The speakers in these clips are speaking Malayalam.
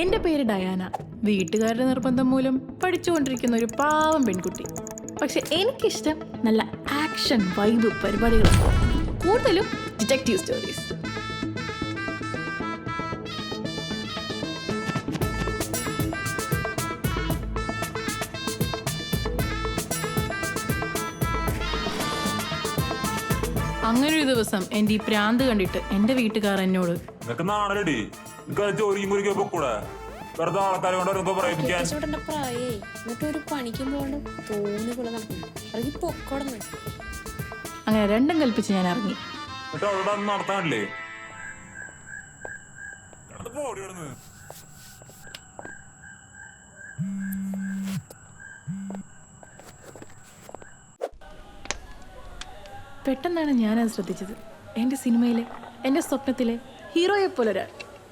എൻ്റെ പേര് ഡയാന. വീട്ടുകാരുടെ നിർബന്ധം മൂലം പഠിച്ചുകൊണ്ടിരിക്കുന്ന ഒരു പാവം പെൺകുട്ടി. പക്ഷെ എനിക്കിഷ്ടം നല്ല ആക്ഷൻ വൈബ് പരിപാടികളാണ്, കൂടുതലും ഡിറ്റക്റ്റീവ് സ്റ്റോറീസ്. അങ്ങനൊരു ദിവസം എൻ്റെ ഈ പ്രാന്ത് കണ്ടിട്ട് എൻ്റെ വീട്ടുകാർ എന്നോട് അങ്ങനെ രണ്ടും കൽപ്പിച്ച് ഞാൻ ഇറങ്ങി. പെട്ടെന്നാണ് ഞാനത് ശ്രദ്ധിച്ചത്. എൻ്റെ സിനിമയിലെ, എൻ്റെ സ്വപ്നത്തിലെ ഹീറോയെ പോലെ ഒരാൾ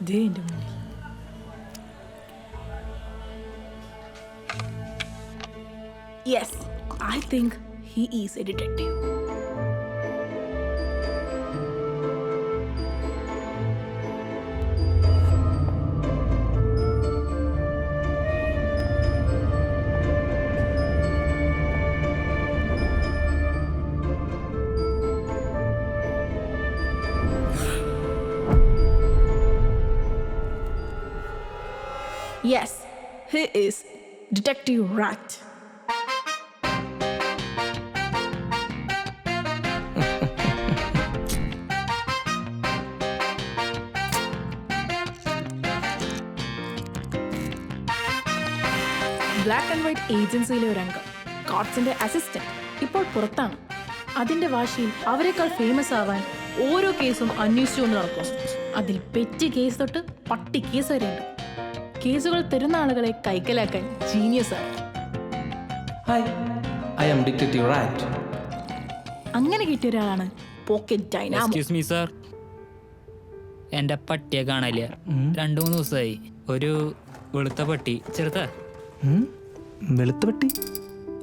ദേ എൻ്റെ മുന്നിൽ. Yes, I think he is a detective. Yes, he is Detective Rat. Black and white ഏജൻസിയിലെ ഒരു അംഗം, കോട്സിന്റെ അസിസ്റ്റന്റ്, ഇപ്പോൾ പുറത്താണ്. അതിന്റെ വാശിയിൽ അവരെക്കാൾ ഫേമസ് ആവാൻ ഓരോ കേസും അന്വേഷിച്ചുകൊണ്ട് നടക്കും. അതിൽ പെറ്റ് കേസ് തൊട്ട് പട്ടി കേസ് വരെയുണ്ട്. കേസുകൾ തരുന്ന ആളുകളെ കൈക്കലാക്കാൻ ജീനിയസ് ആണ്. I am Detective Rat. അങ്ങനെ കിട്ടിയ ഒരാളാണ് pocket Dynamo. Excuse me sir, എൻ്റെ പട്ടിയെ കാണാനില്ല. 2-3 ദിവസമായി. ഒരു വെളുത്ത പട്ടി. ചെറുത്താ വെളുത്ത പട്ടി?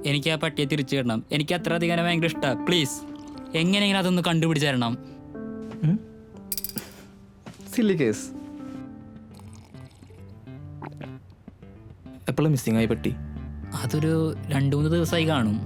എനിക്ക് ആ പട്ടിയെ തിരിച്ചു കിട്ടണം. എനിക്ക് അത്ര അധികം ഭയങ്കര ഇഷ്ടമാണ്. പ്ലീസ് എങ്ങനെയെങ്കിലും അതൊന്ന് കണ്ടുപിടിച്ച് തരണം. Silly case. എപ്പോഴും മിസ്സിംഗ് ആയി പട്ടി? അതൊരു 2-3 ദിവസമായി കാണും.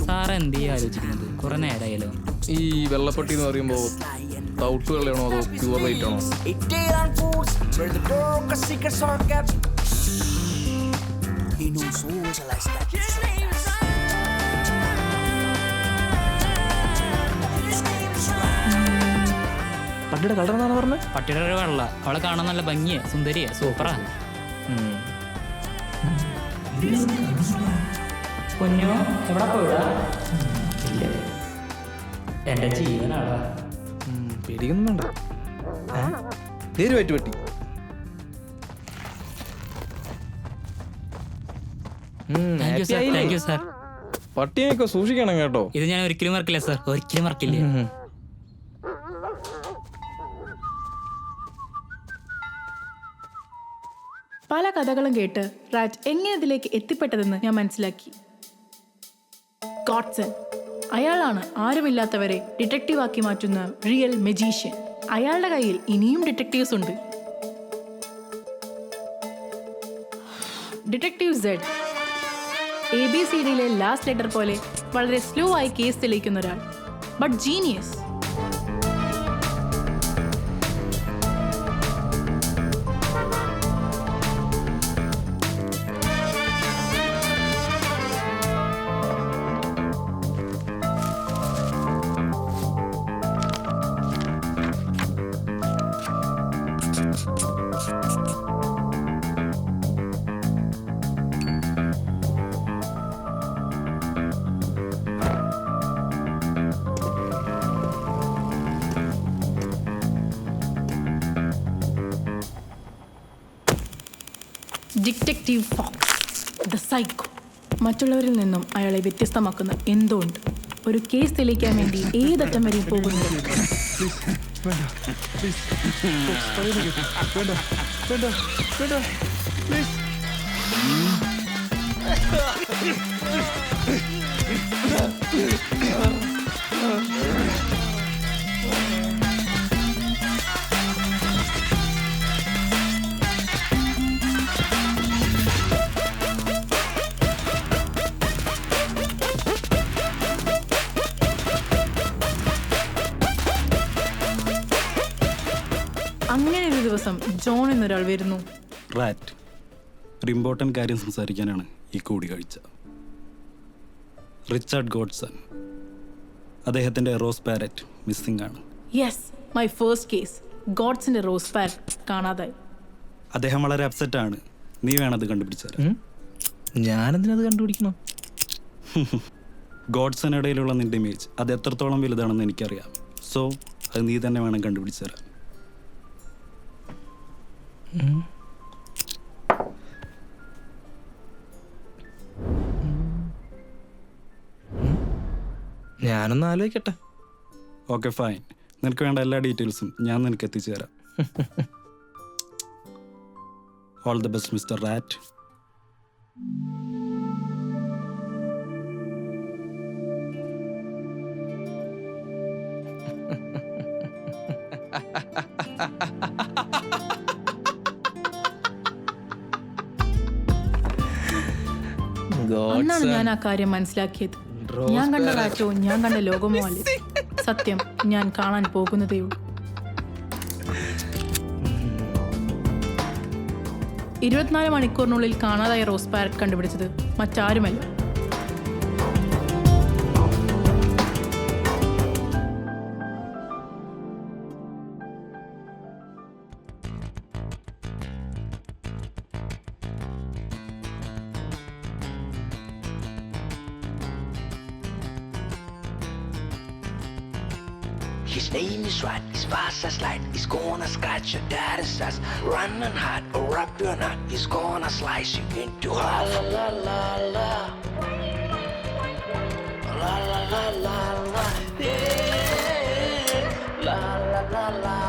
സാറ് എന്ത് ആലോചിക്കുന്നത്? കുറെ നേരമായാലോ. ഈ വെള്ളപ്പട്ടി എന്ന് പറയുമ്പോൾ തൗട്ട് വെള്ളയാണോ അതോ പ്യൂർ വൈറ്റ് ആണോ? പട്ടിയുടെ കളർ എന്നാണ് പറഞ്ഞത്? പട്ടിയുടെ ഒരു വെള്ള. അവളെ കാണാൻ നല്ല ഭംഗിയാ, സുന്ദരിയാ, സൂപ്പറാ. കുഞ്ഞു എവിടെ പോയിടാ? എന്റെ ജീവനാടാ. പേടിക്കൊന്നും വേണ്ട. നേര് പറ്റി പറ്റി. Thank you sir. പട്ടിയൊക്കെ സൂക്ഷിക്കണം കേട്ടോ. ഇത് ഞാൻ ഒരിക്കലും മറക്കില്ല സാർ, ഒരിക്കലും മറക്കില്ല. പല കഥകളും കേട്ട് റാറ്റ് എങ്ങനെ ഇതിലേക്ക് എത്തിപ്പെട്ടതെന്ന് ഞാൻ മനസ്സിലാക്കി. കോട്സൺ, അയാളാണ് ആരുമില്ലാത്തവരെ ഡിറ്റക്റ്റീവാക്കി മാറ്റുന്ന റിയൽ മജീഷ്യൻ. അയാളുടെ കയ്യിൽ ഇനിയും ഡിറ്റക്റ്റീവ്സ് ഉണ്ട്. ഡിറ്റക്റ്റീവ് സെഡ്, ABCDയിലെ ലാസ്റ്റ് ലെറ്റർ പോലെ വളരെ സ്ലോ ആയി കേസ് തെളിയിക്കുന്ന ഒരാൾ, but genius. Detective Fox, the psycho. മറ്റുള്ളവരിൽ നിന്നും അയാളെ വ്യത്യസ്തമാക്കുന്ന എന്തോ ഉണ്ട്. ഒരു കേസ് തെളിയിക്കാൻ വേണ്ടി ഏതറ്റം വരെയും പോകുന്നു. അങ്ങനെ ഒരു ദിവസം ജോൺ എന്നൊരാൾ വരുന്നു. റാറ്റ്, ഒരു ഇമ്പോർട്ടൻ്റ് കാര്യം സംസാരിക്കാനാണ് ഈ കൂടിക്കാഴ്ച. റിച്ചാർഡ് ഗോഡ്സൺ, അദ്ദേഹത്തിൻ്റെ റോസ് പാരറ്റ് മിസ്സിംഗ് ആണ്. Yes, my first case. ഗോഡ്സിന്റെ റോസ് പാരറ്റ് കാണാതായി. അദ്ദേഹം വളരെ അപ്സെറ്റാണ്. നീ വേണത് കണ്ടുപിടിച്ചു തരാം. ഞാനെന്തിനത് കണ്ടുപിടിക്കണം? ഗോഡ്സണിടയിലുള്ള നിന്റെ ഇമേജ് അത് എത്രത്തോളം വലുതാണെന്ന് എനിക്കറിയാം. സോ അത് നീ തന്നെ വേണം കണ്ടുപിടിച്ചു തരാം. ഞാനൊന്ന് ആലോചിക്കട്ടെ. ഓക്കെ ഫൈൻ, നിനക്ക് വേണ്ട എല്ലാ ഡീറ്റെയിൽസും ഞാൻ നിനക്ക് എത്തിച്ചു തരാം. All the best mister rat. അന്നാണ് ഞാൻ ആ കാര്യം മനസ്സിലാക്കിയത്. ഞാൻ കണ്ട റാറ്റോ ഞാൻ കണ്ട ലോകമോ അല്ല. സത്യം ഞാൻ കാണാൻ പോകുന്നതേയുള്ളൂ. 24 മണിക്കൂറിനുള്ളിൽ കാണാതായ റോസ് പാരറ്റ് കണ്ടുപിടിച്ചത് മറ്റാരുമല്ല, His name is right, his fast as light. He's gonna scratch your daddy's ass. Run and hide or wrap your knot. He's gonna slice you into half. La la la la. La la la la la. Yeah. La la la la.